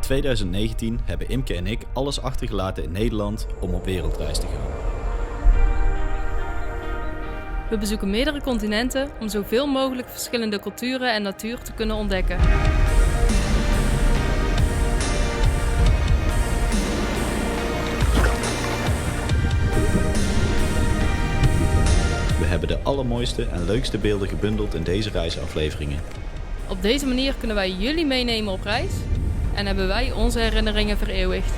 2019 hebben Imke en ik alles achtergelaten in Nederland om op wereldreis te gaan. We bezoeken meerdere continenten om zoveel mogelijk verschillende culturen en natuur te kunnen ontdekken. We hebben de allermooiste en leukste beelden gebundeld in deze reisafleveringen. Op deze manier kunnen wij jullie meenemen op reis en hebben wij onze herinneringen vereeuwigd.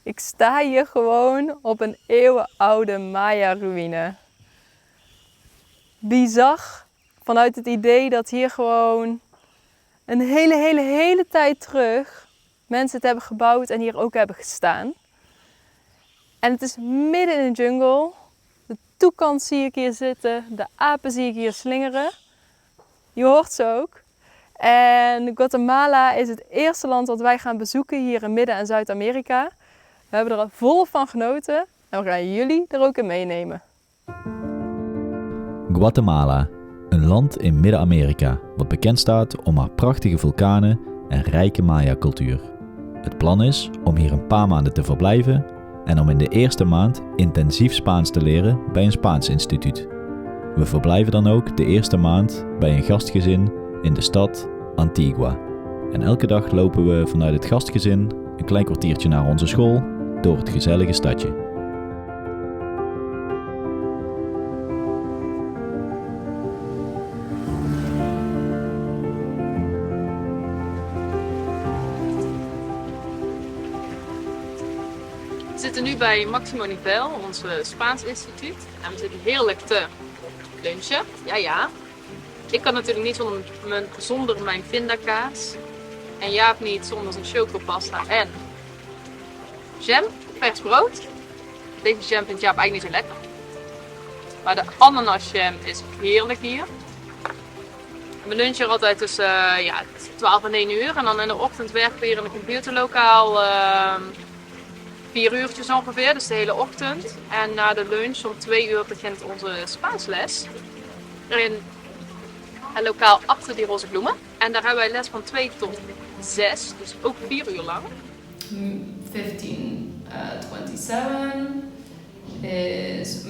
Ik sta hier gewoon op een eeuwenoude Maya-ruïne. Bizar vanuit het idee dat hier gewoon een hele tijd terug mensen het hebben gebouwd en hier ook hebben gestaan. En het is midden in de jungle. De toekan zie ik hier zitten, de apen zie ik hier slingeren. Je hoort ze ook. En Guatemala is het eerste land dat wij gaan bezoeken hier in Midden- en Zuid-Amerika. We hebben er volop van genoten en we gaan jullie er ook in meenemen. Guatemala, een land in Midden-Amerika wat bekend staat om haar prachtige vulkanen en rijke Maya-cultuur. Het plan is om hier een paar maanden te verblijven en om in de eerste maand intensief Spaans te leren bij een Spaans instituut. We verblijven dan ook de eerste maand bij een gastgezin in de stad Antigua. En elke dag lopen we vanuit het gastgezin een klein kwartiertje naar onze school door het gezellige stadje. We zitten nu bij Maximo Nivel, ons Spaans instituut. En we zitten heerlijk te lunchen. Ja. Ik kan natuurlijk niet zonder mijn pindakaas. En Jaap niet zonder zijn chocopasta en jam, vers brood. Deze jam vindt Jaap eigenlijk niet zo lekker. Maar de ananasjam is heerlijk hier. We lunchen hier altijd tussen 12 en 1 uur. En dan in de ochtend werken we hier in een computerlokaal 4 uurtjes ongeveer, dus de hele ochtend. En na de lunch om 2 uur begint onze Spaansles. In het lokaal achter die roze bloemen. En daar hebben wij les van 2 tot 6, dus ook 4 uur lang. 1527 is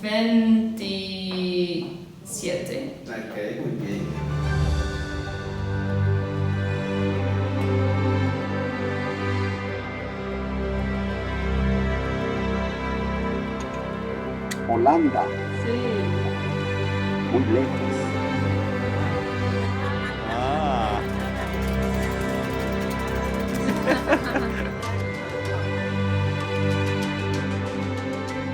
527. Okay, muy bien. Holanda, Sí. muy lejos.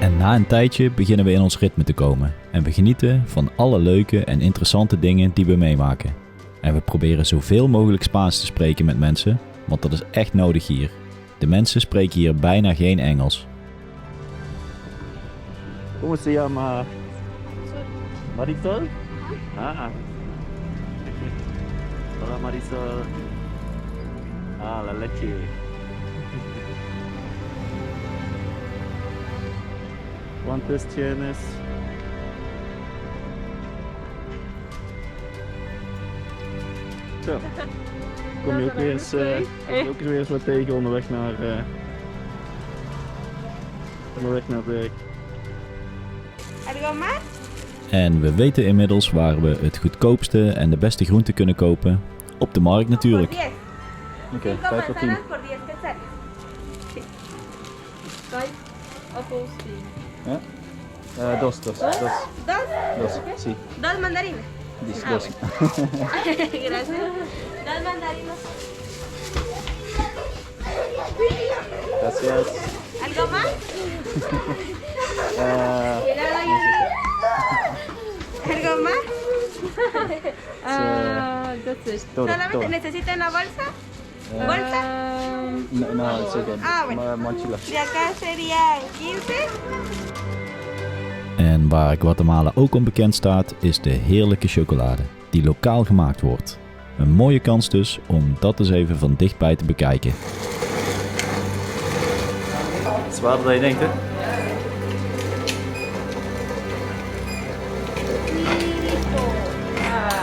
En na een tijdje beginnen we in ons ritme te komen en we genieten van alle leuke en interessante dingen die we meemaken. En we proberen zoveel mogelijk Spaans te spreken met mensen, want dat is echt nodig hier. De mensen spreken hier bijna geen Engels. ¿Cómo se llama? Marisol. Ah. Hola Marisol. Ah, la leche. ¿Cuántos tienes? Zo. Kom je ook weer eens wat tegen onderweg naar werk. ¿Algo más? En we weten inmiddels waar we het goedkoopste en de beste groenten kunnen kopen. Op de markt natuurlijk. Por 10. Oké, 5 5 tot 10. manzanas por 10 quetzales. Sí. 5 appels, 10. Ja? Dos. ¿Dos? Sí. 2 mandarines. Dos. Gracias. 2 mandarinos. Gracias. ¿Algo más? ¿Algo más? Dat is ¿Solamente necesita una bolsa? ¿Bolsa? No, it's okay. Ah, bueno. Mochila. De acá serían 15. En waar Guatemala ook onbekend staat, is de heerlijke chocolade, die lokaal gemaakt wordt. Een mooie kans dus om dat eens even van dichtbij te bekijken. Zwaarder dan je denkt, hè?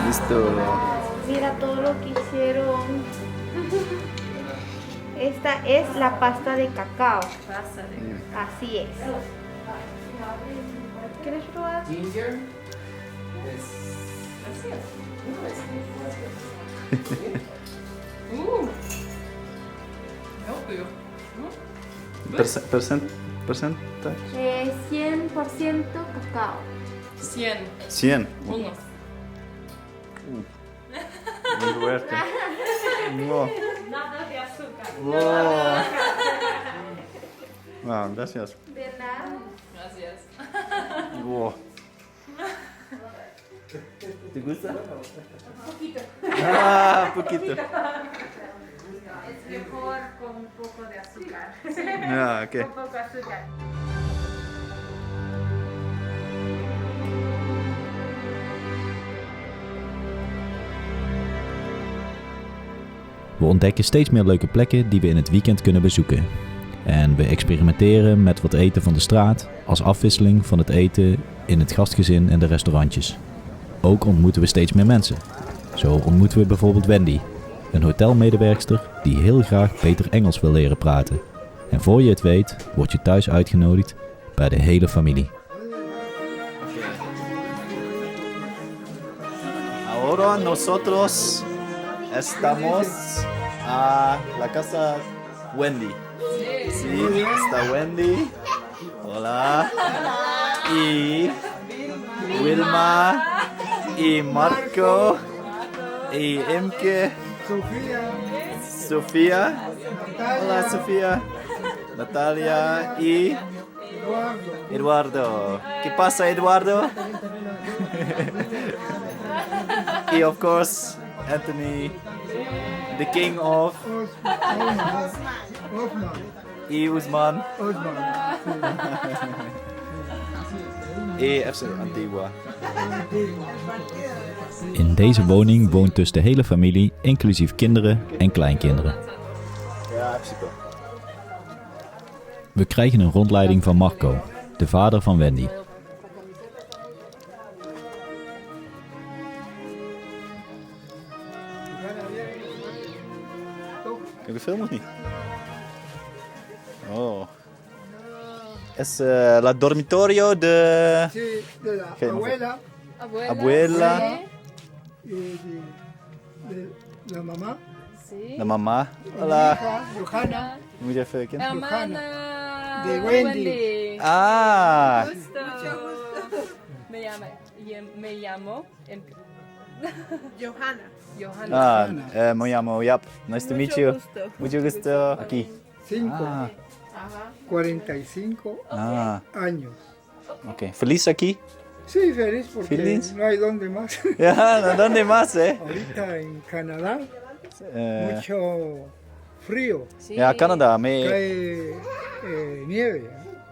Listo. Mira todo lo que hicieron. Esta es la pasta de cacao. Así es. ¿Quieres probar? Heel puur. Percentage? 100% cacao. 100. 100. 100. Muy fuerte. Wow. Nada de azúcar. Wow. Wow, gracias. De nada. Gracias. Wow. ¿Te gusta? Poquito. Ah, poquito. Es mejor con un poco de azúcar. Ah, ok. Con poco azúcar. We ontdekken steeds meer leuke plekken die we in het weekend kunnen bezoeken. En we experimenteren met wat eten van de straat als afwisseling van het eten in het gastgezin en de restaurantjes. Ook ontmoeten we steeds meer mensen. Zo ontmoeten we bijvoorbeeld Wendy, een hotelmedewerkster die heel graag beter Engels wil leren praten. En voor je het weet, word je thuis uitgenodigd bij de hele familie. Ahora nosotros estamos a la casa Wendy. Sí, está Wendy. Hola. Y Wilma. Y Marco. Y Imke. Sofía. Hola Sofía. Natalia y Eduardo. ¿Qué pasa Eduardo? Y of course Anthony, the king of y Usman y FC Antigua. In deze woning woont dus de hele familie, inclusief kinderen en kleinkinderen. Ja, super. We krijgen een rondleiding van Marco, de vader van Wendy. Heb je film of niet? Oh. Es la dormitorio de Sí, de la ¿Qué? abuela abuela, y de la mamá, de mamá. mi Hola. hija, Johanna, Moet je even kijken? Hermana de Wendy. Ah, Gusto. Me llamo Johanna. Johanna. me llamo Yap. Nice to meet you. Mucho gusto. Aquí. 5, Ah, 45 ah. años. Ok. ¿Feliz aquí? Sí, feliz porque ¿Feliz? no hay donde más. Ya, ¿no? ¿Dónde más, Ahorita en Canadá, Eh, mucho frío, ja, Canada. cae nieve.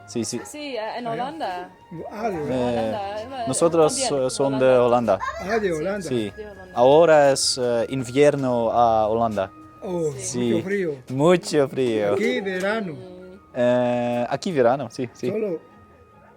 Sí, sí. Sí, en Holanda. De Holanda. Nosotros son de Holanda. De Holanda. Sí. Ahora es invierno a Holanda. Oh, Sí. mucho frío. Mucho frío. Aquí verano, Aquí verano, sí, sí. solo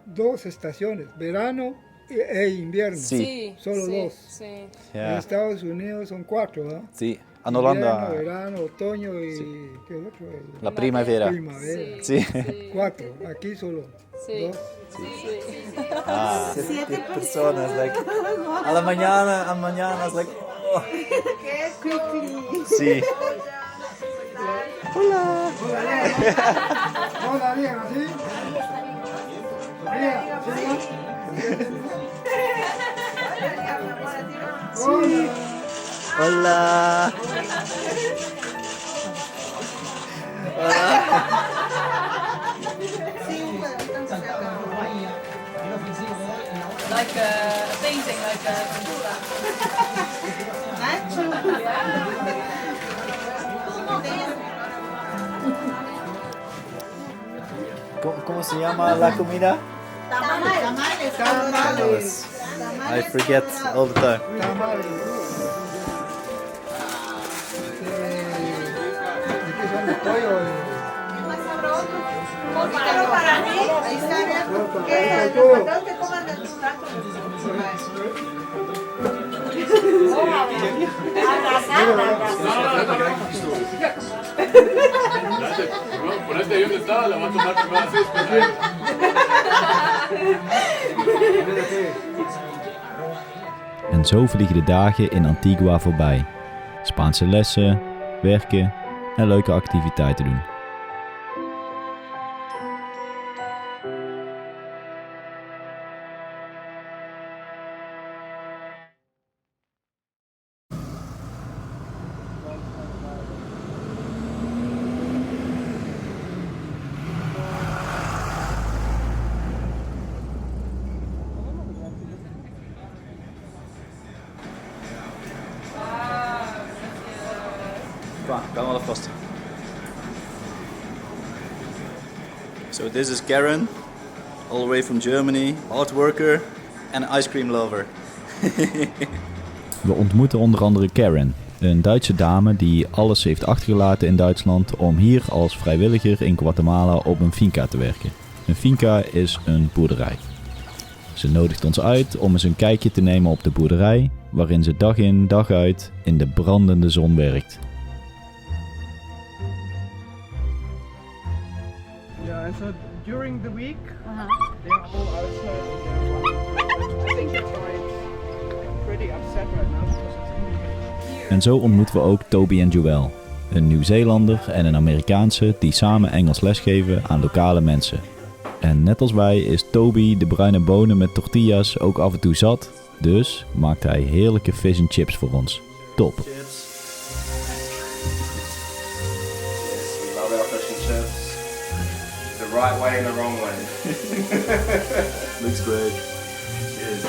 2 estaciones, verano e invierno. Sí. Solo 2. Sí. En Ja, Estados Unidos son 4, ¿no? sí. En Holanda, Invierno, verano, otoño y ¿qué otro? la primavera. Primavera. Sí. 4. Aquí solo Sí. 2. Ah, 7 personas, like. A la mañana, es like. Oh. Sí. Hola, bien, ¿así? Bien, ¿sí? Hola. Hola. Like a painting, like a pintura. ¿Cómo se llama la comida? Tamales. Tamales. I forget all the time. Tamales. ¿Qué son de pollo? Para mí, ahí está bien. Que los patados te coman de tus tacos. Ponete ahí donde estaba, la va a tomar primero así. En zo vliegen de dagen in Antigua voorbij. Spaanse lessen, werken en leuke activiteiten doen. Kan wel vast. So this is Karen, all the way from Germany, hard worker and ice cream lover. We ontmoeten onder andere Karen, een Duitse dame die alles heeft achtergelaten in Duitsland om hier als vrijwilliger in Guatemala op een finca te werken. Een finca is een boerderij. Ze nodigt ons uit om eens een kijkje te nemen op de boerderij, waarin ze dag in dag uit in de brandende zon werkt. Yeah, and so during the week, they're all outside. I think that's why it's pretty upset right now because it's in the En zo ontmoeten we ook Toby en Joël, een Nieuw-Zeelander en een Amerikaanse die samen Engels lesgeven aan lokale mensen. En net als wij is Toby de bruine bonen met tortillas ook af en toe zat, dus maakt hij heerlijke fish and chips voor ons. Top! Chips. Yes, we love our fish and chips. The right way and the wrong way. Looks great. Cheers.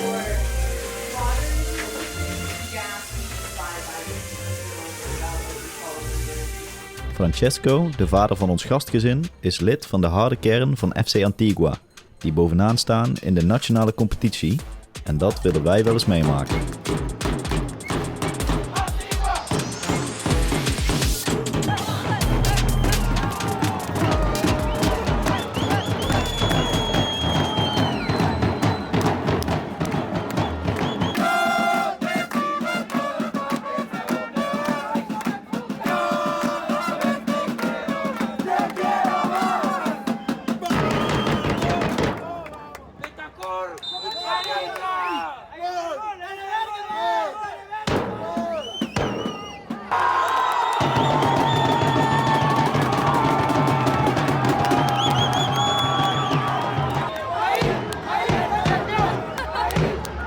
Francesco, de vader van ons gastgezin, is lid van de harde kern van FC Antigua, die bovenaan staan in de nationale competitie, en dat willen wij wel eens meemaken.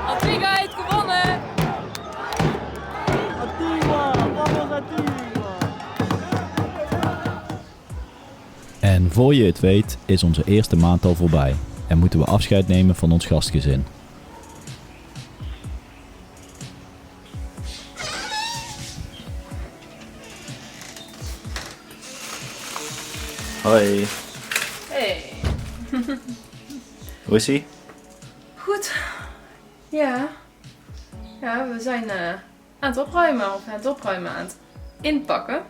Antigua heeft gewonnen! En voor je het weet is onze eerste maand al voorbij en moeten we afscheid nemen van ons gastgezin. Hoi, Hey. hoe is ie? Goed. Ja. Ja, we zijn aan het opruimen, of aan het opruimen, aan het inpakken.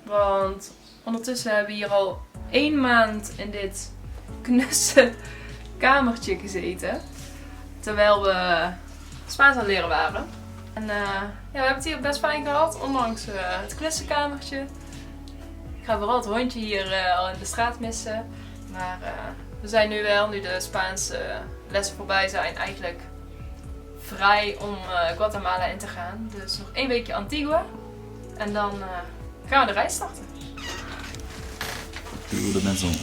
Want ondertussen hebben we hier al 1 maand in dit knusse kamertje gezeten. Terwijl we Spaans aan het leren waren. En ja, we hebben het hier best fijn gehad, ondanks het knusse kamertje. Ik ga vooral het hondje hier al in de straat missen. Maar we zijn nu wel, nu de Spaanse lessen voorbij zijn, eigenlijk vrij om Guatemala in te gaan. Dus nog 1 weekje Antigua. En dan gaan we de reis starten. Doe de mensen om.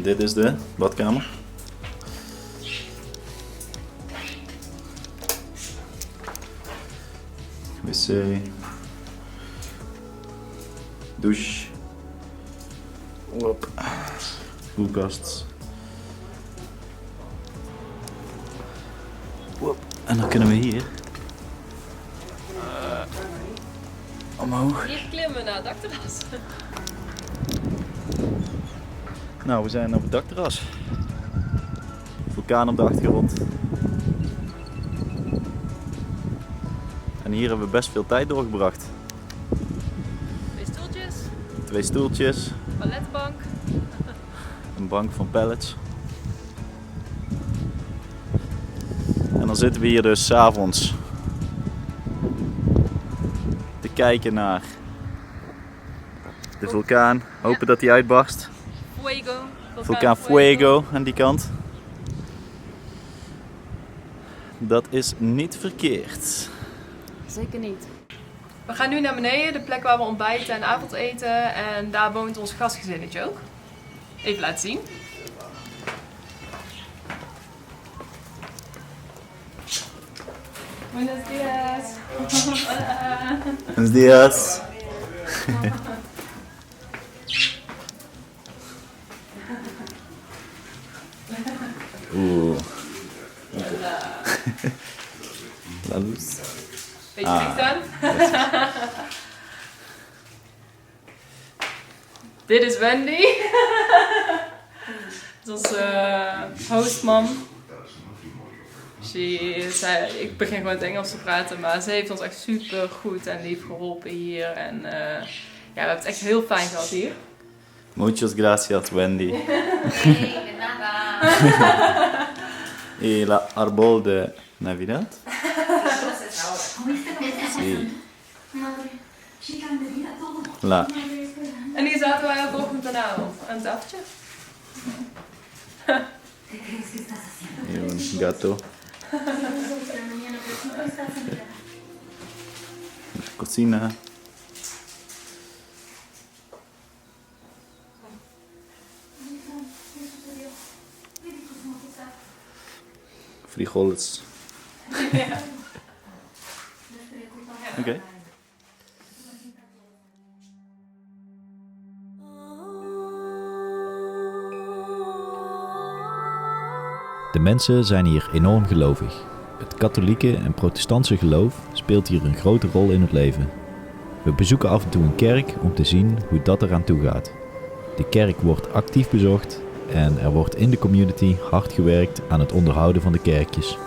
Dit is de badkamer. Wc. Douche. Hop. Koelkast. Hop. En dan kunnen we hier omhoog. Hier klimmen naar het dakterras. Nou, we zijn op het dakterras. Vulkaan op de achtergrond. En hier hebben we best veel tijd doorgebracht. 2 stoeltjes, 2 stoeltjes, paletbank. een bank van pallets. En dan zitten we hier dus 's avonds te kijken naar de vulkaan. Hopen dat die uitbarst. Fuego. Vulkaan Fuego aan die kant. Dat is niet verkeerd. Zeker niet. We gaan nu naar beneden, de plek waar we ontbijten en avondeten. En daar woont ons gastgezinnetje ook. Even laten zien. Buenos días. Buenos días. Oeh. La luz. Beetje licht aan. Dit is Wendy. Dat is onze hostmam. Ik begin gewoon het Engels te praten, maar ze heeft ons echt super goed en lief geholpen hier. En ja, we hebben het echt heel fijn gehad hier. Muchas gracias, Wendy. Y la árbol de Navidad. Sí. La. En hier zaten wij elke ochtend en avond aan het tafeltje. Y un gato. La cocina. Frijoles. Oké. De mensen zijn hier enorm gelovig. Het katholieke en protestantse geloof speelt hier een grote rol in het leven. We bezoeken af en toe een kerk om te zien hoe dat eraan toe gaat. De kerk wordt actief bezocht en er wordt in de community hard gewerkt aan het onderhouden van de kerkjes.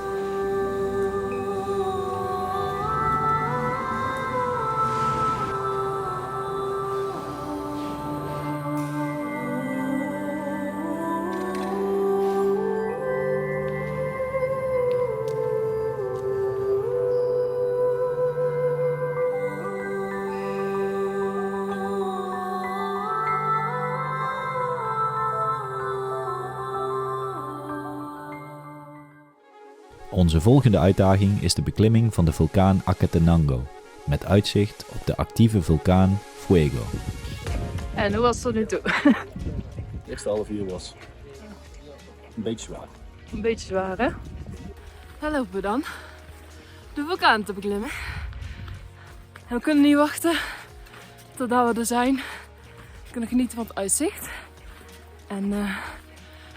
Onze volgende uitdaging is de beklimming van de vulkaan Acatenango, met uitzicht op de actieve vulkaan Fuego. En hoe was het tot nu toe? Het eerste half uur was een beetje zwaar. Een beetje zwaar, hè? Daar lopen we dan. De vulkaan te beklimmen. En we kunnen niet wachten totdat we er zijn. We kunnen genieten van het uitzicht. En we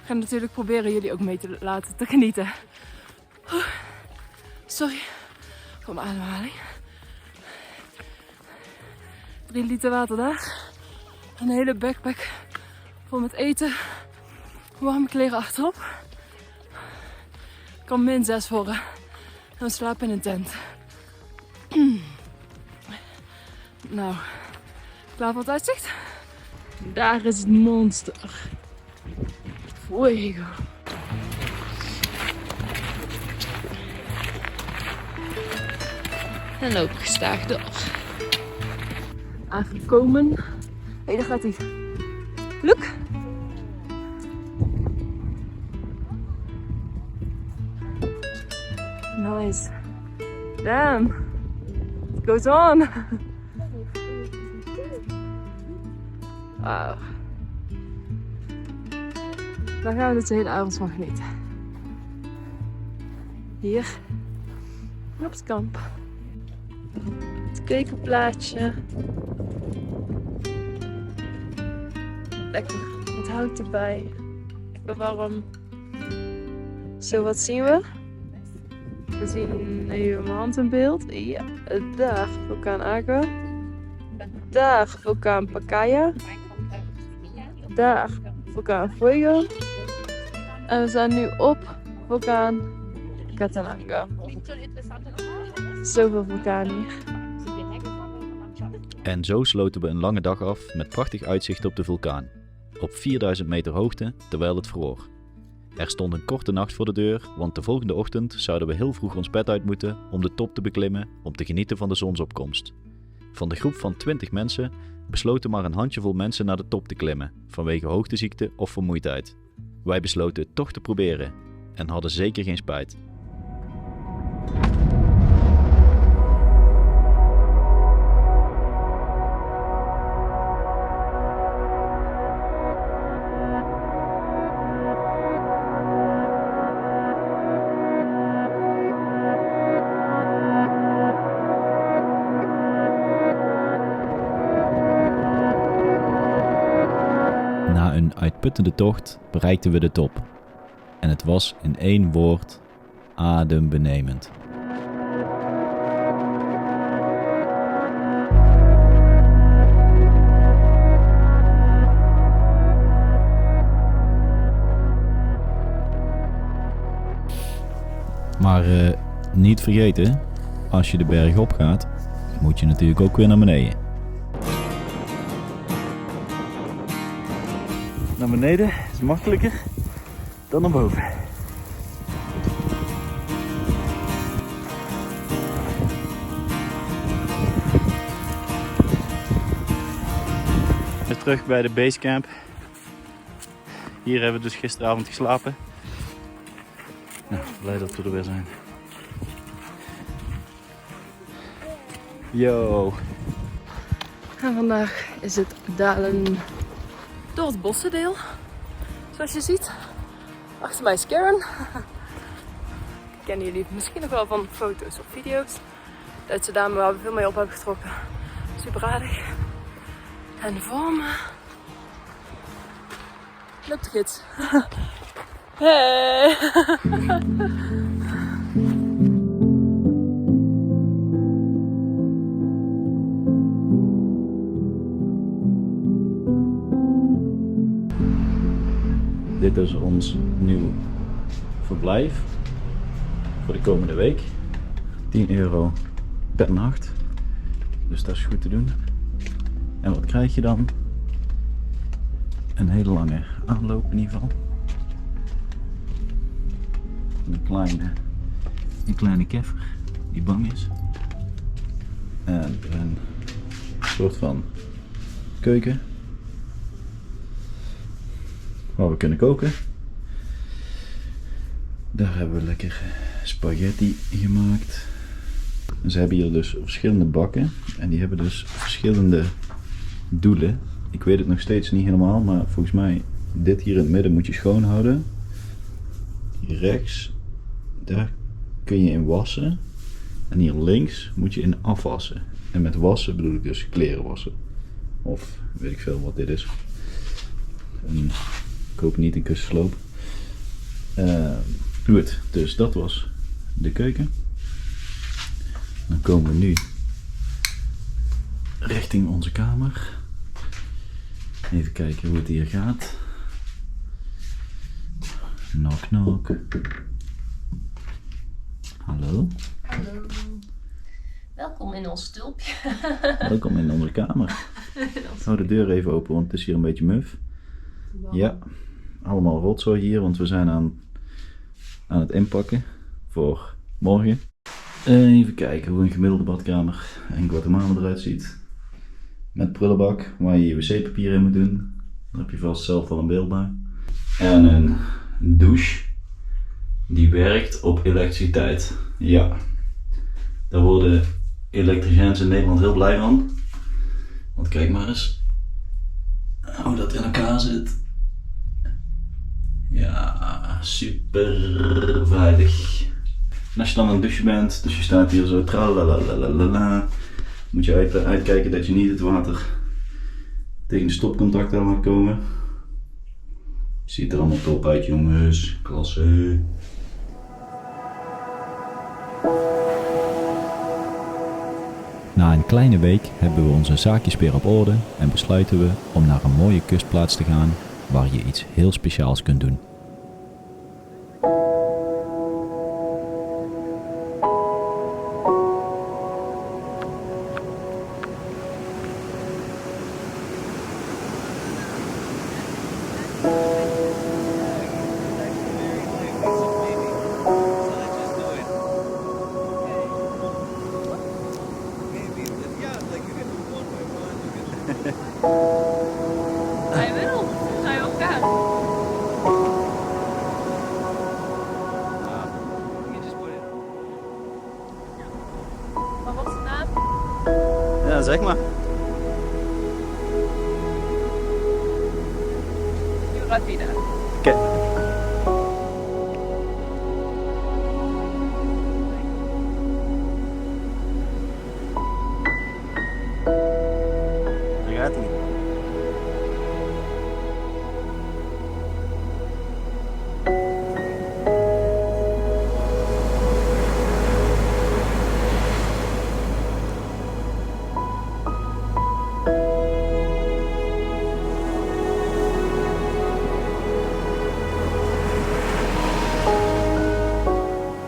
gaan natuurlijk proberen jullie ook mee te laten te genieten. Sorry voor mijn ademhaling. 3 liter water daar. Een hele backpack vol met eten. Warme kleren achterop. Kan -6 worden. En we slapen in een tent. Nou, klaar voor het uitzicht? Daar is het monster. Fuego. En loop gestaag door. Aangekomen. Hé, daar gaat hij. Look. Nice. Damn. It goes on. Wauw. Daar gaan we dus de hele avond van genieten. Hier. Op het kamp. Het keukenplaatje. Lekker met hout erbij. Lekker warm. Zo, wat zien we? We zien nu mijn hand in beeld. Ja, daar, vulkaan Agua. Daar vulkaan Pacaya. Daar vulkaan Fuego. En we zijn nu op vulkaan Catananga. Zoveel vulkanen hier. En zo sloten we een lange dag af met prachtig uitzicht op de vulkaan. Op 4000 meter hoogte, terwijl het vroor. Er stond een korte nacht voor de deur, want de volgende ochtend zouden we heel vroeg ons bed uit moeten om de top te beklimmen om te genieten van de zonsopkomst. Van de groep van 20 mensen besloten maar een handjevol mensen naar de top te klimmen, vanwege hoogteziekte of vermoeidheid. Wij besloten het toch te proberen en hadden zeker geen spijt. Na een uitputtende tocht bereikten we de top. En het was in één woord adembenemend. Maar niet vergeten, als je de berg op gaat, moet je natuurlijk ook weer naar beneden. Naar beneden is makkelijker dan naar boven. Weer terug bij de basecamp. Hier hebben we dus gisteravond geslapen. Nou, blij dat we er weer zijn. Yo! En vandaag is het dalen door het bossendeel. Zoals je ziet. Achter mij is Karen. Kennen jullie misschien nog wel van foto's of video's. Duitse dame waar we veel mee op hebben getrokken. Super aardig. En voor me loopt de gids. Hey! Dit is ons nieuw verblijf voor de komende week. €10 per nacht. Dus dat is goed te doen. En wat krijg je dan? Een hele lange aanloop in ieder geval. Een kleine keffer die bang is. En een soort van keuken. Waar we kunnen koken. Daar hebben we lekker spaghetti gemaakt. En ze hebben hier dus verschillende bakken. En die hebben dus verschillende doelen. Ik weet het nog steeds niet helemaal, maar volgens mij dit hier in het midden moet je schoonhouden. Hier rechts, daar kun je in wassen. En hier links moet je in afwassen. En met wassen bedoel ik dus kleren wassen. Of weet ik veel wat dit is. Ik hoop niet een kussensloop. Goed, dus dat was de keuken. Dan komen we nu richting onze kamer. Even kijken hoe het hier gaat. Knock knock. Hallo. Hallo. Welkom in ons tulpje. Welkom in onze kamer. Hou de deur even open, want het is hier een beetje muf. Ja, allemaal rotzooi hier, want we zijn aan het inpakken voor morgen. Even kijken hoe een gemiddelde badkamer in Guatemala eruit ziet. Met prullenbak waar je je wc-papier in moet doen. Daar heb je vast zelf wel een beeld bij. En een douche die werkt op elektriciteit. Ja, daar worden elektriciëns in Nederland heel blij van. Want kijk maar eens hoe dat in elkaar zit. Ja, super veilig. En als je dan aan het douchen bent, dus je staat hier zo tralalalala, moet je uitkijken dat je niet het water tegen de stopcontact aan laat komen. Ziet er allemaal top uit, jongens. Klasse. Na een kleine week hebben we onze zaakjes weer op orde en besluiten we om naar een mooie kustplaats te gaan waar je iets heel speciaals kunt doen. Hij wil. Hij wil elkaar. Maar wat is de naam? Ja, zeg maar. Jura Vida. Oké. Daar gaat hij.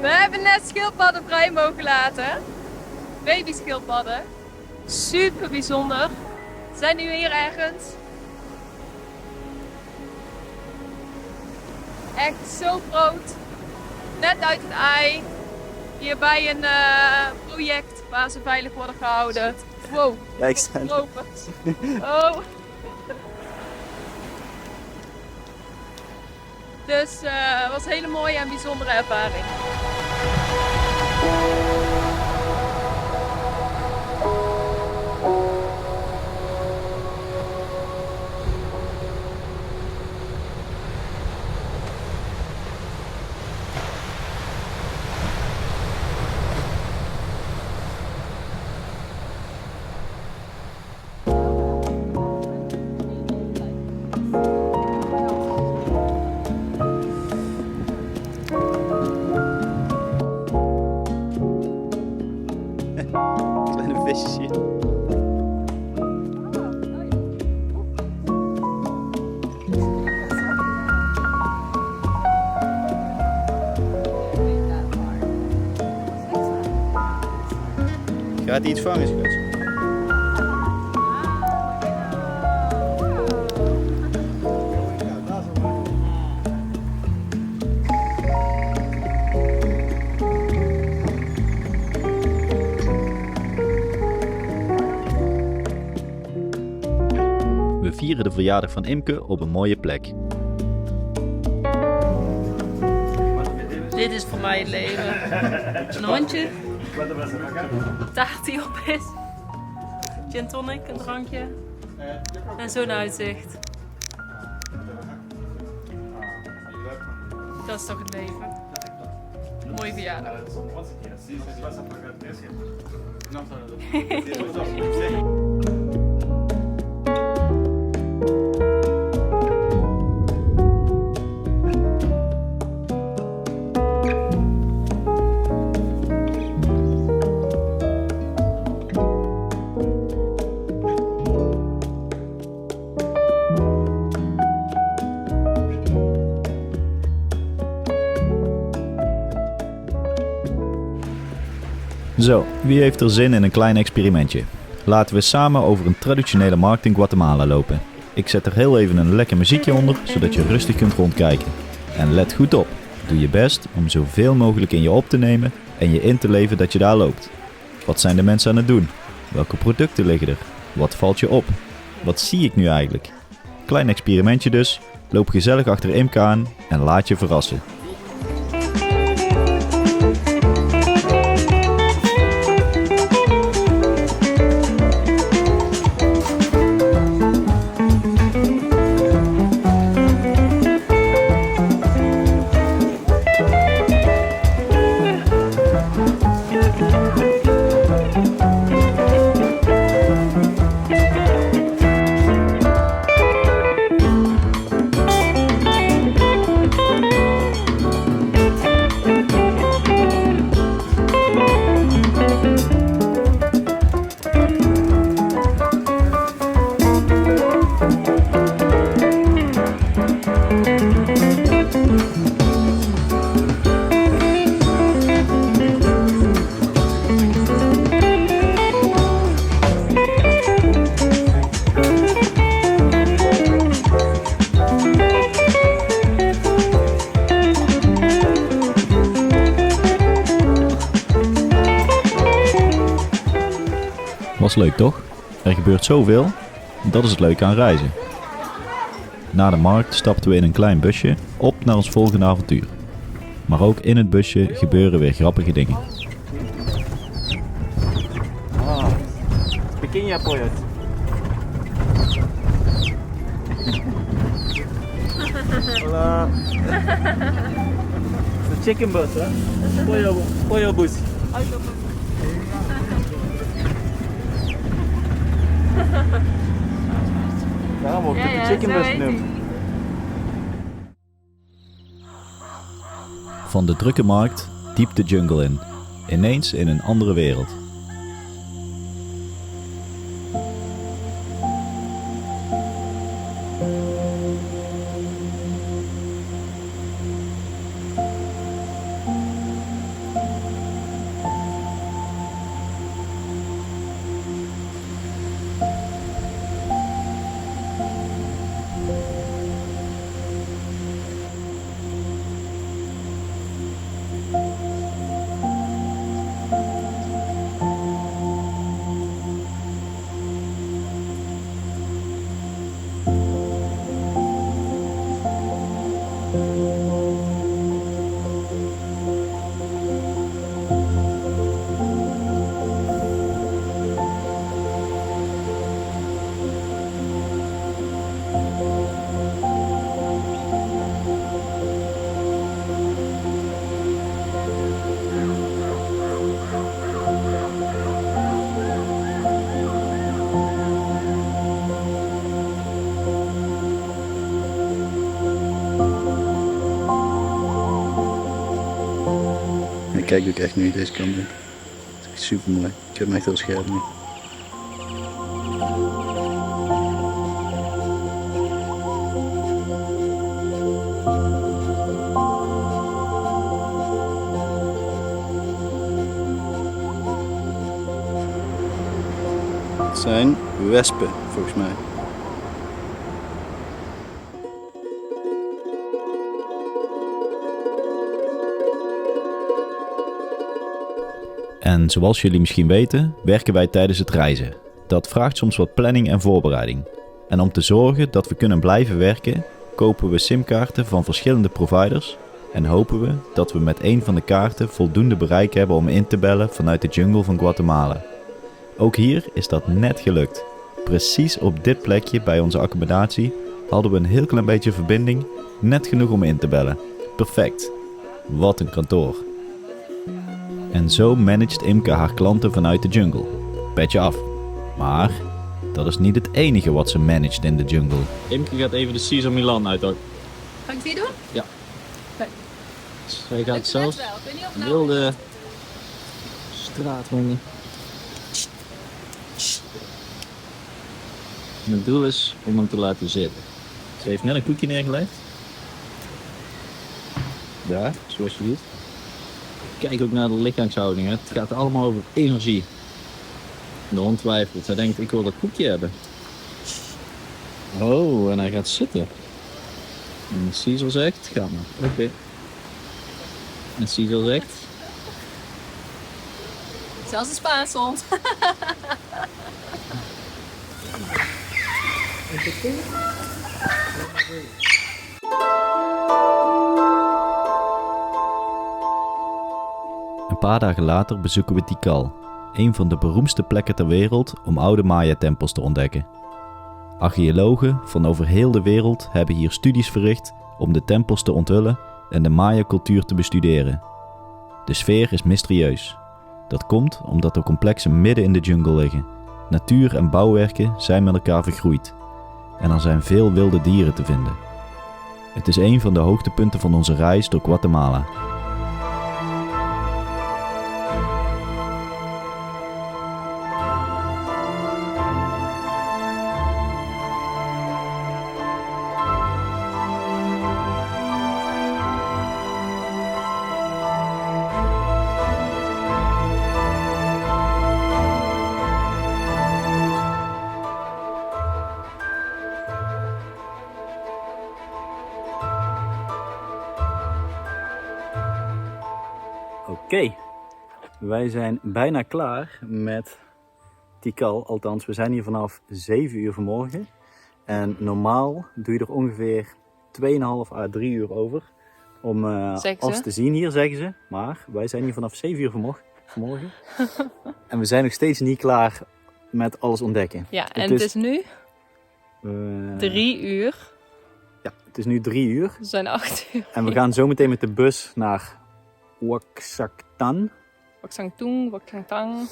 We hebben net schildpadden vrij mogen laten. Baby schildpadden. Super bijzonder. We zijn nu hier ergens. Echt zo groot. Net uit het ei. Hier bij een project waar ze veilig worden gehouden. Wow. Ja, ik sta. Lopen. Oh. Dus het was een hele mooie en bijzondere ervaring. Kleine visjes hier. Gaat hij iets vangen, schat? We vieren de verjaardag van Imke op een mooie plek. Dit is voor mij het leven. Een hondje. Taart die op is. Gin tonic, een drankje. En zo'n uitzicht. Dat is toch het leven. Mooie verjaardag. Zo, wie heeft er zin in een klein experimentje? Laten we samen over een traditionele markt in Guatemala lopen. Ik zet er heel even een lekker muziekje onder, zodat je rustig kunt rondkijken. En let goed op, doe je best om zoveel mogelijk in je op te nemen en je in te leven dat je daar loopt. Wat zijn de mensen aan het doen? Welke producten liggen er? Wat valt je op? Wat zie ik nu eigenlijk? Klein experimentje dus, loop gezellig achter Imke aan en laat je verrassen. is leuk toch? Er gebeurt zoveel. Dat is het leuke aan reizen. Na de markt stapten we in een klein busje op naar ons volgende avontuur. Maar ook in het busje gebeuren weer grappige dingen. Pequeña pollo. Hola. It's a chicken bus, huh? Pollo bus. Daarom wordt het de chicken bus genoemd. Van de drukke markt diep de jungle in. Ineens in een andere wereld. Ik kijk ook echt nu deze kant op. Het is echt super mooi. Ik heb hem echt heel scherp nu. Het zijn wespen volgens mij. En zoals jullie misschien weten, werken wij tijdens het reizen. Dat vraagt soms wat planning en voorbereiding. En om te zorgen dat we kunnen blijven werken, kopen we simkaarten van verschillende providers en hopen we dat we met één van de kaarten voldoende bereik hebben om in te bellen vanuit de jungle van Guatemala. Ook hier is dat net gelukt. Precies op dit plekje bij onze accommodatie hadden we een heel klein beetje verbinding, net genoeg om in te bellen. Perfect. Wat een kantoor. En zo managt Imke haar klanten vanuit de jungle. Petje af. Maar dat is niet het enige wat ze managt in de jungle. Imke gaat even de Cesar Milan uitdoen. Ga ik die doen? Ja. Kijk. Zij gaat zelfs wilde straathonden. En het doel is om hem te laten zitten. Ze heeft net een koekje neergelegd. Daar, zoals je ziet. Kijk ook naar de lichaamshouding. Hè. Het gaat allemaal over energie. De hond twijfelt. Hij denkt, ik wil dat koekje hebben. Oh, en hij gaat zitten. En Cesar zegt, ga maar. Oké. En Cesar zegt... Zelfs een Spaanse hond. Een paar dagen later bezoeken we Tikal, een van de beroemdste plekken ter wereld om oude Maya-tempels te ontdekken. Archeologen van over heel de wereld hebben hier studies verricht om de tempels te onthullen en de Maya-cultuur te bestuderen. De sfeer is mysterieus. Dat komt omdat de complexen midden in de jungle liggen. Natuur en bouwwerken zijn met elkaar vergroeid. En er zijn veel wilde dieren te vinden. Het is een van de hoogtepunten van onze reis door Guatemala. Oké, wij zijn bijna klaar met Tikal. Althans, we zijn hier vanaf 7 uur vanmorgen. En normaal doe je er ongeveer 2,5 à 3 uur over om alles te zien hier, zeggen ze. Maar wij zijn hier vanaf 7 uur vanmorgen. En we zijn nog steeds niet klaar met alles ontdekken. Ja, en het is nu 3 uur. Ja, het is nu 3 uur. We zijn 8 uur. En we gaan zo meteen met de bus naar Oaxacan. Oaxacan.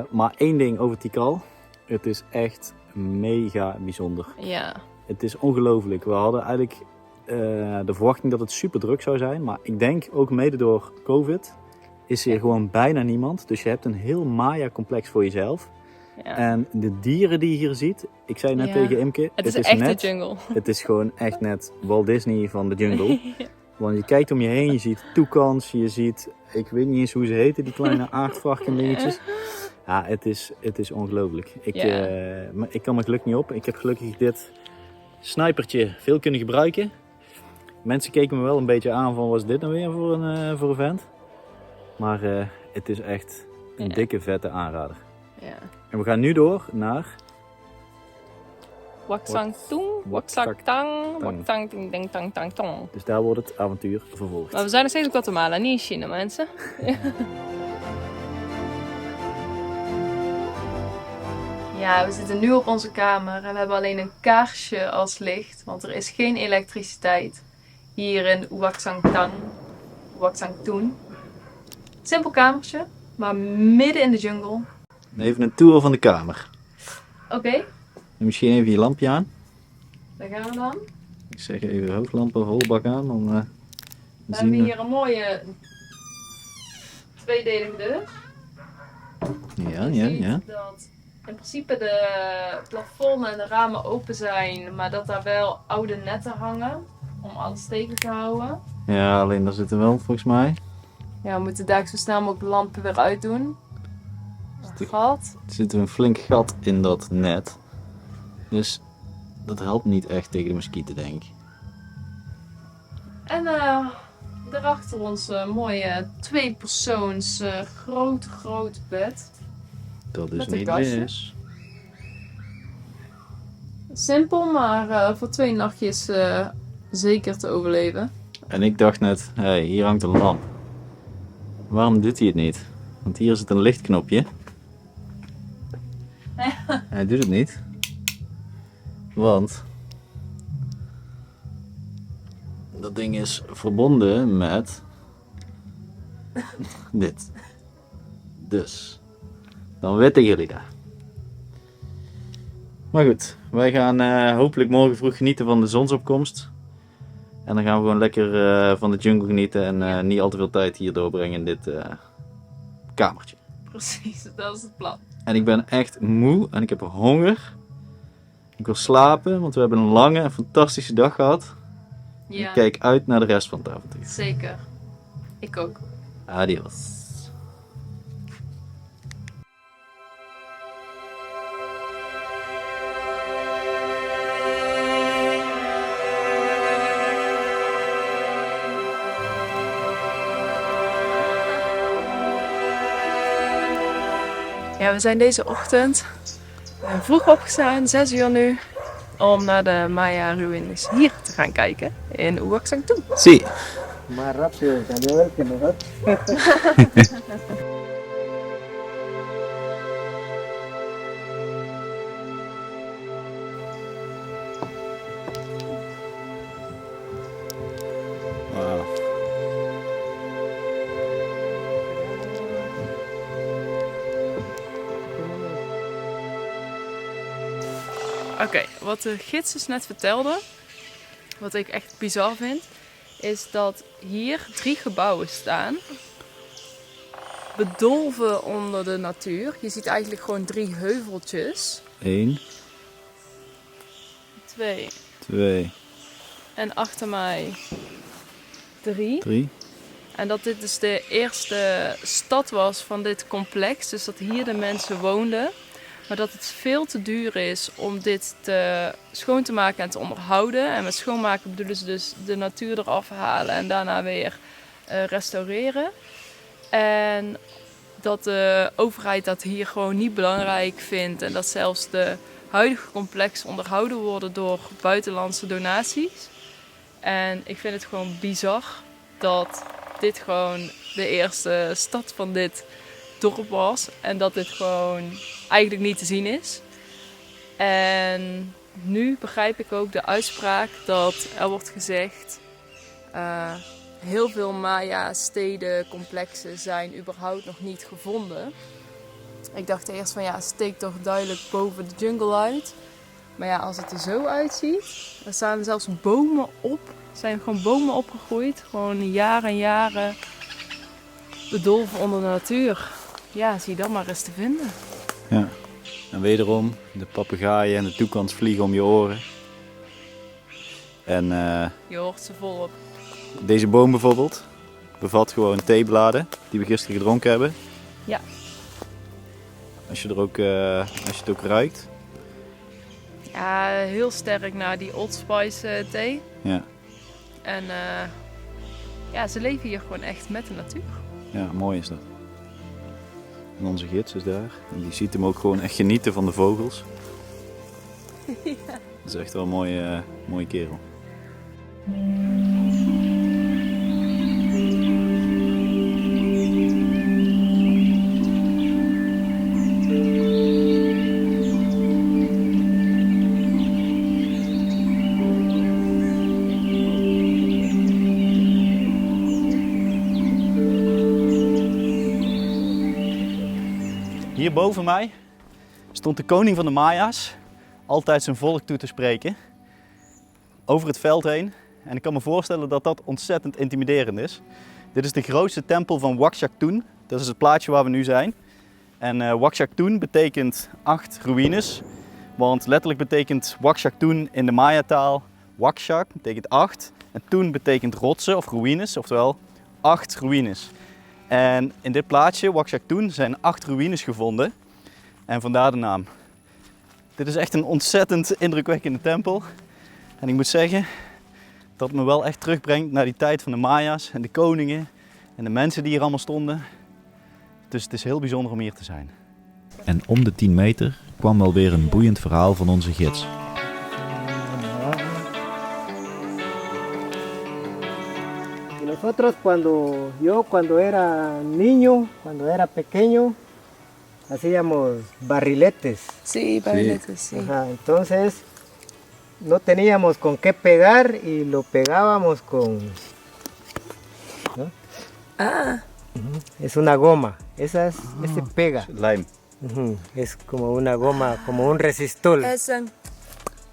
Maar één ding over Tikal. Het is echt mega bijzonder. Ja. Het is ongelooflijk. We hadden eigenlijk de verwachting dat het super druk zou zijn. Maar ik denk ook mede door COVID is er gewoon bijna niemand. Dus je hebt een heel Maya-complex voor jezelf. Ja. En de dieren die je hier ziet, ik zei net tegen Imke, het is echt net, de jungle. Het is gewoon echt net Walt Disney van de jungle. Want je kijkt om je heen, je ziet toekans, je ziet, ik weet niet eens hoe ze heten, die kleine aardvarken dingetjes. Ja, het is ongelooflijk. Ik kan mijn geluk niet op. Ik heb gelukkig dit snipertje veel kunnen gebruiken. Mensen keken me wel een beetje aan van, wat is dit nou weer voor een vent? Maar het is echt een dikke vette aanrader. Ja. En we gaan nu door naar Oaxacan. Dus daar wordt het avontuur vervolgd. Maar we zijn nog steeds in Guatemala, niet in China, mensen. Ja, we zitten nu op onze kamer en we hebben alleen een kaarsje als licht, want er is geen elektriciteit hier in Oaxacan. Simpel kamertje, maar midden in de jungle. Even een tour van de kamer. Oké. Misschien even je lampje aan. Daar gaan we dan. Ik zeg even de hoofdlampen volle bak aan. Dan, we hebben hier een mooie tweedelige deur. Je ziet dat in principe de plafond en de ramen open zijn, maar dat daar wel oude netten hangen om alles tegen te houden. Ja, alleen daar zitten wel volgens mij. Ja, we moeten daar zo snel mogelijk de lampen weer uitdoen. Gat. Er zit een flink gat in dat net. Dus dat helpt niet echt tegen de muskieten, denk ik. En daarachter ons mooie 2-persoons groot bed. Dat is Met een niet kastje. mis. Simpel, maar voor 2 nachtjes zeker te overleven. En ik dacht net, hey, hier hangt een lamp. Waarom doet hij het niet? Want hier zit een lichtknopje. Hij doet het niet. Want dat ding is verbonden met dit. Dus, dan weten jullie dat. Maar goed, wij gaan hopelijk morgen vroeg genieten van de zonsopkomst. En dan gaan we gewoon lekker van de jungle genieten en niet al te veel tijd hier doorbrengen in dit kamertje. Precies, dat is het plan. En ik ben echt moe en ik heb honger. Ik wil slapen, want we hebben een lange en fantastische dag gehad. Ja. Ik kijk uit naar de rest van het avontuur. Zeker. Ik ook. Adios. Ja, we zijn deze ochtend vroeg opgestaan, 6 uur nu, om naar de Maya-ruïnes hier te gaan kijken in Oaxacan. Zie. Más rápido salió él que nosotros. Wauw. Oké, wat de gids dus net vertelde, wat ik echt bizar vind, is dat hier 3 gebouwen staan, bedolven onder de natuur. Je ziet eigenlijk gewoon 3 heuveltjes. 1, 2 2, en achter mij 3. 3. En dat dit dus de eerste stad was van dit complex, dus dat hier de mensen woonden. Maar dat het veel te duur is om dit schoon te maken en te onderhouden. En met schoonmaken bedoelen ze dus de natuur eraf halen en daarna weer restaureren. En dat de overheid dat hier gewoon niet belangrijk vindt. En dat zelfs de huidige complexen onderhouden worden door buitenlandse donaties. En ik vind het gewoon bizar dat dit gewoon de eerste stad van dit dorp was. En dat dit gewoon eigenlijk niet te zien is. En nu begrijp ik ook de uitspraak dat er wordt gezegd... heel veel Maya-stedencomplexen zijn überhaupt nog niet gevonden. Ik dacht eerst van ja, het steekt toch duidelijk boven de jungle uit. Maar ja, als het er zo uitziet, er staan zelfs bomen op. Er zijn gewoon bomen opgegroeid. Gewoon jaren en jaren bedolven onder de natuur. Ja, zie dat maar eens te vinden. Ja. En wederom, de papegaaien en de toekans vliegen om je oren. En Je hoort ze volop. deze boom bijvoorbeeld bevat gewoon theebladen die we gisteren gedronken hebben. Ja. Als je het ook ruikt. Ja, heel sterk naar die Old Spice thee. Ja. En ja, ze leven hier gewoon echt met de natuur. Ja, mooi is dat. En onze gids is daar. En die ziet hem ook gewoon echt genieten van de vogels. Ja. Dat is echt wel een mooie kerel. Hier boven mij stond de koning van de Maya's altijd zijn volk toe te spreken. Over het veld heen. En ik kan me voorstellen dat dat ontzettend intimiderend is. Dit is de grootste tempel van Wakshaktoon. Dat is het plaatsje waar we nu zijn. En Wakshaktoon betekent 8 ruïnes. Want letterlijk betekent Wakshaktoon in de Maya-taal Wakshak betekent 8. En Toon betekent rotsen of ruïnes, oftewel 8 ruïnes. En in dit plaatsje, Wakshaktoon, zijn 8 ruïnes gevonden. En vandaar de naam. Dit is echt een ontzettend indrukwekkende tempel. En ik moet zeggen dat het me wel echt terugbrengt naar die tijd van de Maya's en de koningen en de mensen die hier allemaal stonden. Dus het is heel bijzonder om hier te zijn. En om de 10 meter kwam wel weer een boeiend verhaal van onze gids. Y nosotros cuando era niño, cuando era pequeño, hacíamos barriletes. Sí, barriletes, sí. Ajá, entonces no teníamos con qué pegar y lo pegábamos con... ¿no? Ah. Es una goma, ese pega. Lijm. Es como una goma, como un resistol.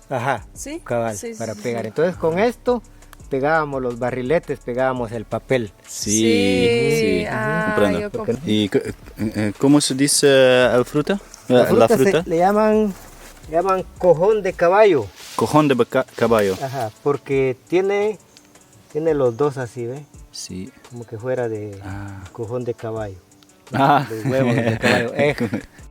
Ajá, ¿Sí? cabal, Sí, para sí, pegar. sí. Entonces con esto pegábamos los barriletes, pegábamos el papel. Sí. Ah, Comprendo. yo comprendo. ¿Y cómo se dice la fruta? La fruta le llaman cojón de caballo. Cojón de caballo. Ajá, porque tiene los dos así, ¿ves? Sí. Como que fuera de cojón de caballo. Ah. De huevos de caballo.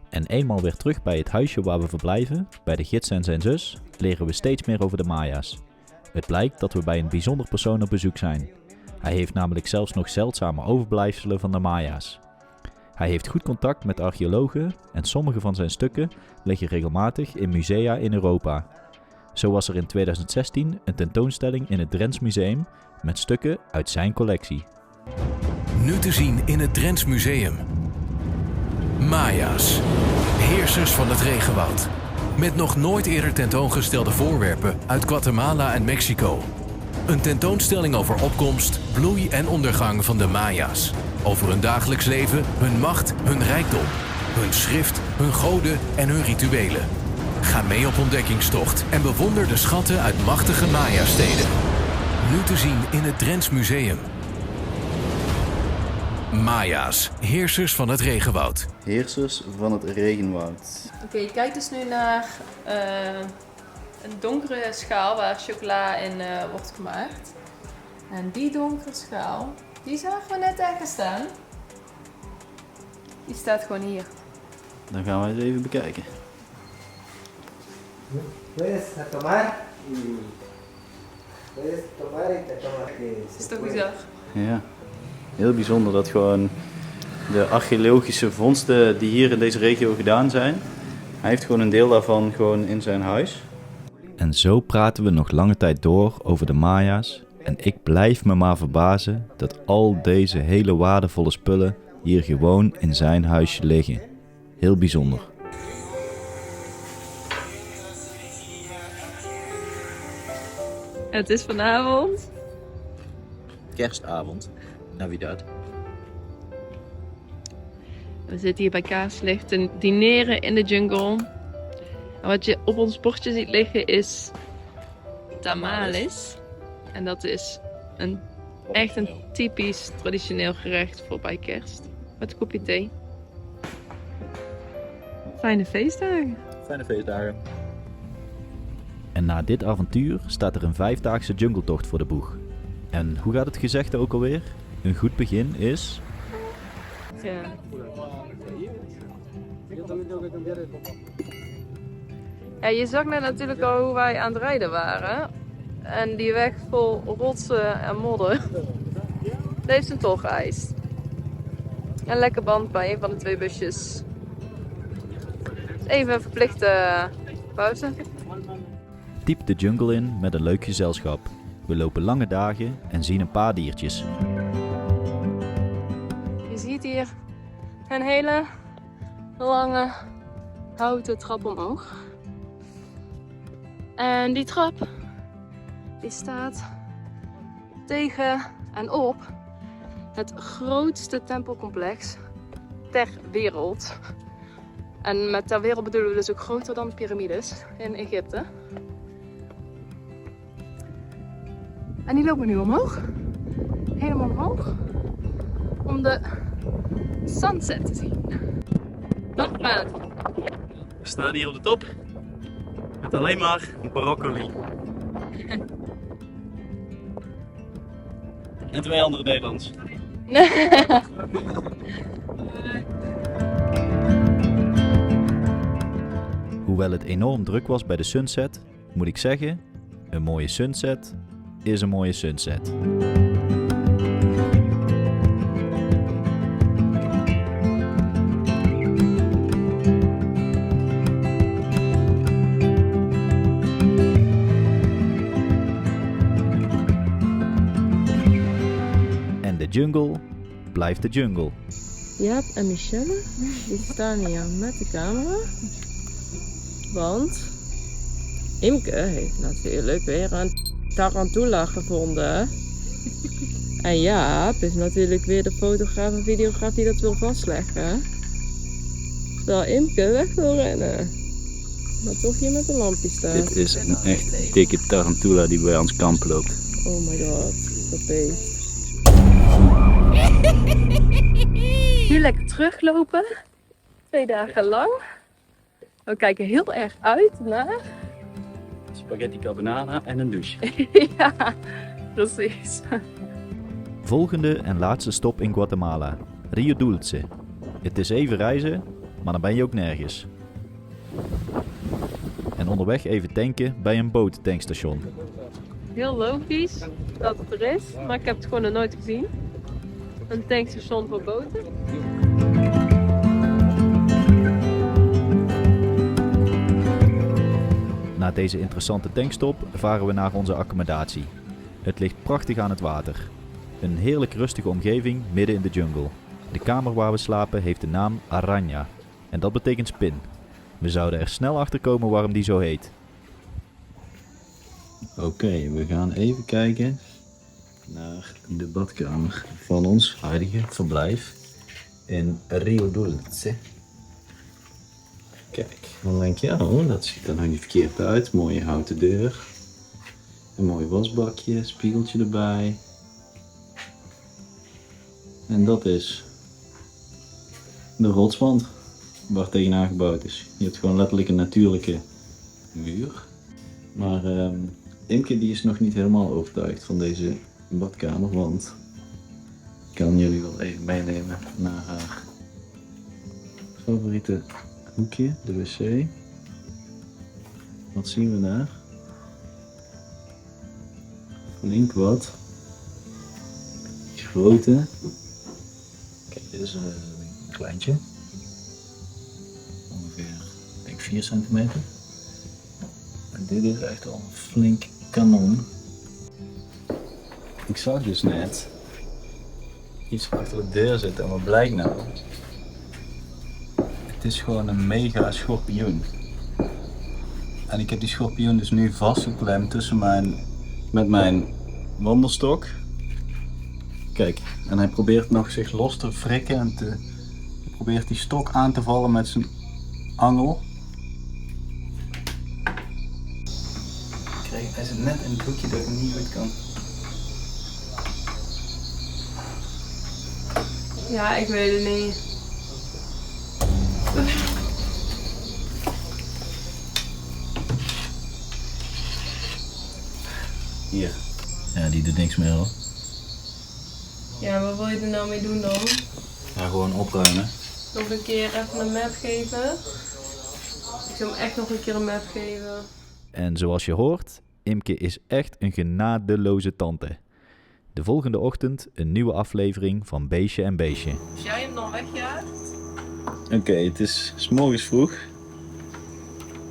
En eenmaal weer terug bij het huisje waar we verblijven, bij de gids en zijn zus, leren we steeds meer over de Maya's. Het blijkt dat we bij een bijzonder persoon op bezoek zijn. Hij heeft namelijk zelfs nog zeldzame overblijfselen van de Maya's. Hij heeft goed contact met archeologen en sommige van zijn stukken liggen regelmatig in musea in Europa. Zo was er in 2016 een tentoonstelling in het Drents Museum met stukken uit zijn collectie. Nu te zien in het Drents Museum. Maya's, heersers van het regenwoud. Met nog nooit eerder tentoongestelde voorwerpen uit Guatemala en Mexico. Een tentoonstelling over opkomst, bloei en ondergang van de Maya's. Over hun dagelijks leven, hun macht, hun rijkdom. Hun schrift, hun goden en hun rituelen. Ga mee op ontdekkingstocht en bewonder de schatten uit machtige Maya-steden. Nu te zien in het Drents Museum. Maya's, heersers van het regenwoud. Heersers van het regenwoud. Oké, je kijkt dus nu naar een donkere schaal waar chocola in wordt gemaakt. En die donkere schaal, die zagen we net ergens staan. Die staat gewoon hier. Dan gaan we eens even bekijken. Puedes tomar y te tomas. Is toch bizar? Ja, heel bijzonder dat gewoon de archeologische vondsten die hier in deze regio gedaan zijn. Hij heeft gewoon een deel daarvan gewoon in zijn huis. En zo praten we nog lange tijd door over de Maya's. En ik blijf me maar verbazen dat al deze hele waardevolle spullen hier gewoon in zijn huisje liggen. Heel bijzonder. Het is vanavond. Kerstavond. Navidad. We zitten hier bij kaarslicht te dineren in de jungle. En wat je op ons bordje ziet liggen is tamales. En dat is echt een typisch traditioneel gerecht voor bij kerst. Met een kopje thee. Fijne feestdagen. Fijne feestdagen. En na dit avontuur staat er een 5-daagse jungletocht voor de boeg. En hoe gaat het gezegde ook alweer? Een goed begin is... Ja. Ja, je zag net natuurlijk al hoe wij aan het rijden waren. En die weg vol rotsen en modder. Dat heeft zijn tol geëist. Een lekker band bij een van de 2 busjes. Dus even een verplichte pauze. Diep de jungle in met een leuk gezelschap. We lopen lange dagen en zien een paar diertjes. Je ziet hier een hele lange houten trap omhoog. En die trap die staat tegen en op het grootste tempelcomplex ter wereld. En met ter wereld bedoelen we dus ook groter dan de piramides in Egypte. En die lopen nu omhoog. Helemaal omhoog. Om de sunset te zien. Dat gaat. We staan hier op de top. Met alleen maar broccoli. En 2 andere Nederlands. Hoewel het enorm druk was bij de sunset, moet ik zeggen, een mooie sunset is een mooie sunset. En de jungle blijft de jungle. Jaap en Michelle, die staan hier met de camera. Want Imke heeft natuurlijk weer een tarantula gevonden. En Jaap is natuurlijk weer de fotograaf en videograaf die dat wil vastleggen. Terwijl Imke weg wil rennen. Maar toch hier met een lampje staat. Dit is een echt dikke tarantula die bij ons kamp loopt. Oh my god, dat beest. Nu lekker teruglopen. 2 dagen lang. We kijken heel erg uit naar... Spaghetti carbonara en een douche. Ja, precies. Volgende en laatste stop in Guatemala. Rio Dulce. Het is even reizen, maar dan ben je ook nergens. En onderweg even tanken bij een boottanksstation. Heel logisch dat het er is, maar ik heb het gewoon nog nooit gezien. Een tankstation voor boten. Na deze interessante tankstop varen we naar onze accommodatie. Het ligt prachtig aan het water. Een heerlijk rustige omgeving midden in de jungle. De kamer waar we slapen heeft de naam Araña en dat betekent spin. We zouden er snel achter komen waarom die zo heet. Oké, we gaan even kijken naar de badkamer van ons huidige verblijf in Rio Dulce. Kijk, dan denk je, oh, dat ziet er nog niet verkeerd uit. Mooie houten deur. Een mooi wasbakje, spiegeltje erbij. En dat is de rotswand waar tegenaan gebouwd is. Je hebt gewoon letterlijk een natuurlijke muur. Maar Imke die is nog niet helemaal overtuigd van deze badkamer, want ik kan jullie wel even meenemen naar haar favoriete hoekje, de wc. Wat zien we daar? Flink wat grote. Kijk, dit is een kleintje. Ongeveer, ik denk 4 centimeter. En dit is echt al een flink kanon. Ik zag dus net iets achter de deur zitten en wat blijkt nou? Het is gewoon een mega schorpioen. En ik heb die schorpioen dus nu vastgeklemd met mijn wandelstok. Kijk, en hij probeert nog zich los te wrikken en hij probeert die stok aan te vallen met zijn angel. Kijk, hij zit net in het hoekje dat ik hem niet goed kan. Ja, ik weet het niet. Hier. Ja, die doet niks meer hoor. Ja, wat wil je er nou mee doen dan? Ja, gewoon opruimen. Nog een keer even een map geven. Ik zou hem echt nog een keer een map geven. En zoals je hoort, Imke is echt een genadeloze tante. De volgende ochtend een nieuwe aflevering van Beestje en Beestje. Als jij hem dan wegjaagt? Oké, het is 's morgens vroeg.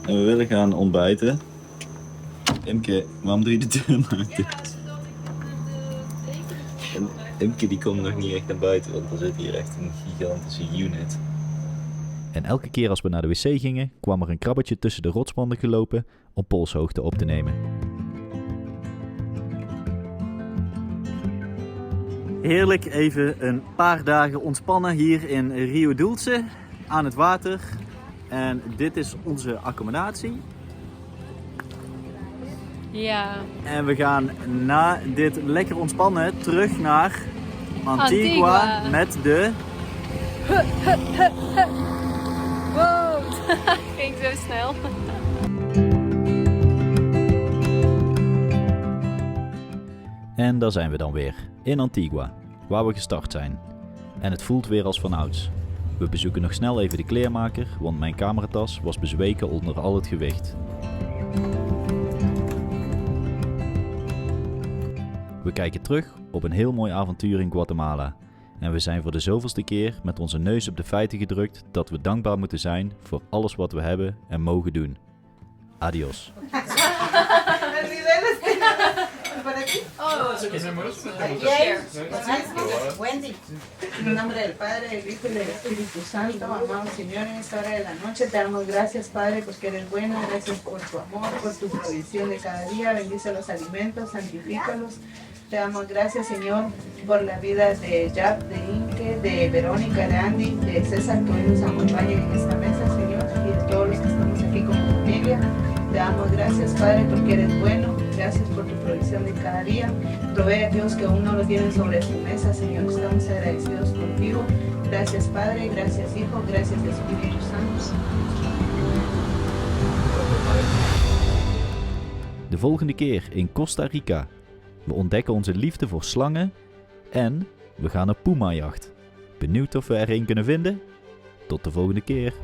En we willen gaan ontbijten. Imke, waarom doe je de deur maar dicht? Ja, zodat ik de En Imke die komt nog niet echt naar buiten, want er zit hier echt een gigantische unit. En elke keer als we naar de wc gingen, kwam er een krabbetje tussen de rotswanden gelopen om polshoogte op te nemen. Heerlijk even een paar dagen ontspannen hier in Rio Dulce aan het water. En dit is onze accommodatie. Ja. En we gaan na dit lekker ontspannen terug naar Antigua met de... Wow, ging zo snel. En daar zijn we dan weer, in Antigua, waar we gestart zijn. En het voelt weer als vanouds. We bezoeken nog snel even de kleermaker, want mijn cameratas was bezweken onder al het gewicht. We kijken terug op een heel mooi avontuur in Guatemala. En we zijn voor de zoveelste keer met onze neus op de feiten gedrukt dat we dankbaar moeten zijn voor alles wat we hebben en mogen doen. Adios. Wendy, en nombre del Padre, del Hijo y del Espíritu Santo, amado Señor, en esta hora de la noche te damos gracias, Padre, porque eres bueno, gracias por tu amor, por tu provisión de cada día, bendice los alimentos, santifícalos. Te damos gracias, Señor, por la vida de Jack, de Inke, de Verónica, de Andy, de César, que hoy nos acompañan en esta mesa, Señor, y de todos los que estamos aquí como familia. Te damos gracias, Padre, porque eres bueno. Gracias por tu provisión de cada día. Provee a aquellos que aún no lo tienen sobre su mesa, Señor. Estamos agradecidos contigo. Gracias, Padre. Gracias, Hijo. Gracias, Espíritu Santo. De volgende keer in Costa Rica. We ontdekken onze liefde voor slangen en we gaan op puma-jacht. Benieuwd of we er een kunnen vinden? Tot de volgende keer.